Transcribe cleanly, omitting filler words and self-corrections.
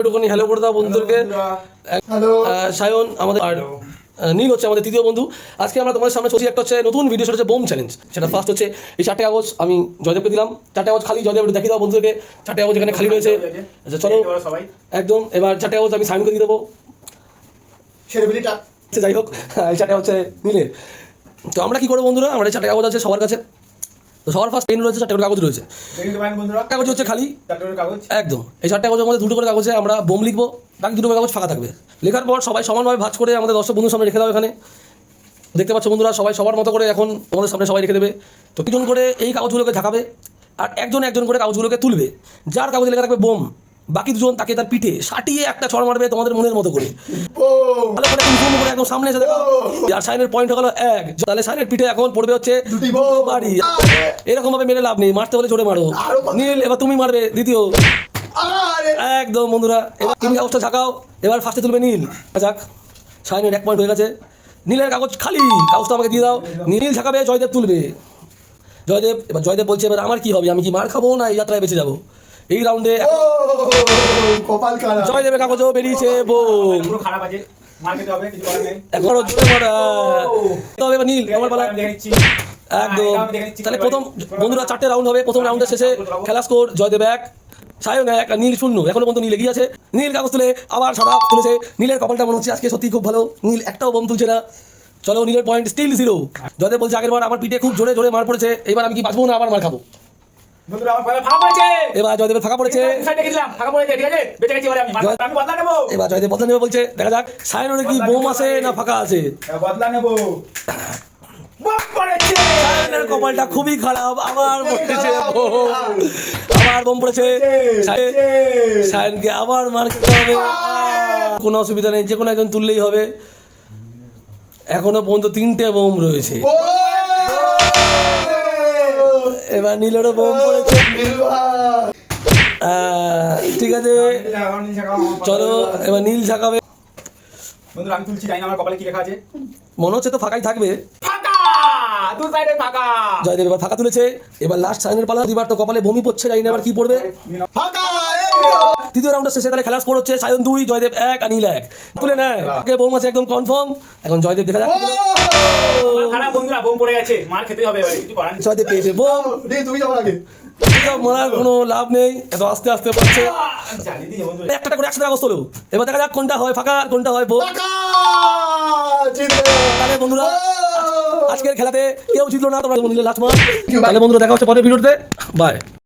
একটুখানি হ্যালো করে দাও বন্ধুদেরকে। হ্যালো সায়ন আমাদের আর নীল হচ্ছে আমাদের তৃতীয় বন্ধু। আজকে আমরা তোমাদের সামনে চলছি একটা হচ্ছে নতুন ভিডিও, সেটা হচ্ছে বোম চ্যালেঞ্জ। সেটা ফার্স্ট হচ্ছে এই 4টে কাগজ আমি জয়দেবকে দিলাম। 4টে কাগজ খালি, জয়দেব একটু দেখিয়ে দাও বন্ধুদেরকে 4টে কাগজ এখানে খালি রয়েছে। আচ্ছা চলো একদম, এবার 4টে কাগজ আমি সাইনকে দিয়ে দেবো। যাই হোক, এই 4টে হচ্ছে নীলের। তো আমরা কি করবো বন্ধুরা, আমরা 4টে কাগজ আছে সবার কাছে। তো সবার ফার্স্ট পেন রয়েছে, 4টে করে কাগজ রয়েছে। কাগজ হচ্ছে খালি একদম। এই 4টে কাগজের মধ্যে 2টো করে কাগজে আমরা বোম লিখবো, বাকি 2টো কাগজ ফাঁকা থাকবে। লেখার পর সবাই সমানভাবে ভাঁজ করে আমাদের দর্শক বন্ধুর সামনে রেখে দাও। এখানে দেখতে পাচ্ছ বন্ধুরা, সবাই সবার মতো করে এখন তোমাদের সামনে সবাই রেখে দেবে। তো দুজন করে এই কাগজগুলোকে ঝাঁকাবে আর একজন একজন করে কাগজগুলোকে তুলবে। যার কাগজে লেখা থাকবে বোম, বাকি দুজন তাকে তার পিঠে সাটিয়ে একটা ছড় মারবে তোমাদের মনের মতো করে। ভালো করে ইনফর্ম করে একদম সামনে এসে দেখো। আর সাইনের পয়েন্ট হলো 1, তাহলে সাইনের পিঠে এখন পড়বে হচ্ছে 2 বাড়ি। এরকম ভাবে মেরে লাভ নেই, মারতে হলে জোরে মারো। নীল এবার তুমি মারবে দ্বিতীয়। একদম বন্ধুরা, এবার তুমি কাগজটা ঝাঁকাও। এবার ফার্স্টে তুলবে নীল। যাক, সাইনের 1 পয়েন্ট হয়ে গেছে। নীলের কাগজ খালি, কাগজটা আমাকে দিয়ে দাও। নীল ঝাঁকাবে, জয়দেব তুলবে। জয়দেব, এবার জয়দেব বলছে এবার আমার কি হবে, আমি কি মার খাবো না এই যাত্রায় বেঁচে যাবো। এই রাউন্ডে জয়দেবের কাগজও বেরিয়েছে বোম। এখনো জোরে মারা তবে এবার নীল আমার পালা একদম। তাহলে প্রথম বন্ধুরা 4টে রাউন্ড হবে। প্রথম রাউন্ডের শেষে খেলা স্কোর জয়দেব 1, সায়ন 1 আর নীল 0। এখনো পর্যন্ত নীল এগিয়ে আছে। নীল কাগজ তুলে আবার সাদা তুলেছে। নীলের কপালটা মনে হচ্ছে আজকে সত্যি খুব ভালো। নীল একটাও বোম তুলছে না। চলো, নীলের পয়েন্ট স্টিল 0। জয়দেব বলছে আগের বার আমার পিঠে খুব জোরে জোরে মার পড়েছে, এবার আমি কি বাঁচবো না আবার মার খাবো। এবার জয়দেবের ফাঁকা পড়েছে। এবার জয়দেব বদলা নেবে বলছে, দেখা যাক সায়নের কি বোম আছে না ফাঁকা আছে। সায়নের কপালটা খুবই খারাপ, আবার পড়েছে বোম। আবার বোম পড়েছে। সায়নকে আবার মার খেতে হবে। কোনো অসুবিধা নেই, যে কোনো একজন তুললেই হবে। এখনো পর্যন্ত 3টে বোম রয়েছে। এবার নীলেরও বোম পড়েছে। ঠিক আছে চলো, এবার নীল ঝাঁকাবে। আমি তুলছি, জানি না আমার কপালে কি লেখা আছে। মনে হচ্ছে তো ফাঁকাই থাকবে। জয়দেব এবার ফাঁকা তুলেছে। এবার লাস্ট সাইনের পালা। এবার তো কপালে বমি পড়ছে, জানি না এবার কি পড়বে। তৃতীয় রাউন্ডের শেষে তাহলে খেলা স্কোর হচ্ছে সায়ন 2, জয়দেব 1 আর নীল 1। তুলে নেয়, বোম আছে একদম কনফার্ম। এখন জয়দেব দেখা যাক। জয়দেব পেয়েছে বোম। মারার কোনো লাভ নেই, এত আস্তে আস্তে পড়ছে। একটা করে একসাথে কাগজ তোলো। এবার দেখা যাক কোনটা হয় ফাঁকা আর কোনটা হয় বোম। তাহলে বন্ধুরা আজকের খেলাতে কেউ জিতলো না, তোমরা লাস্ট মার। তাহলে বন্ধুরা দেখা হচ্ছে পরের ভিডিওতে। বাই।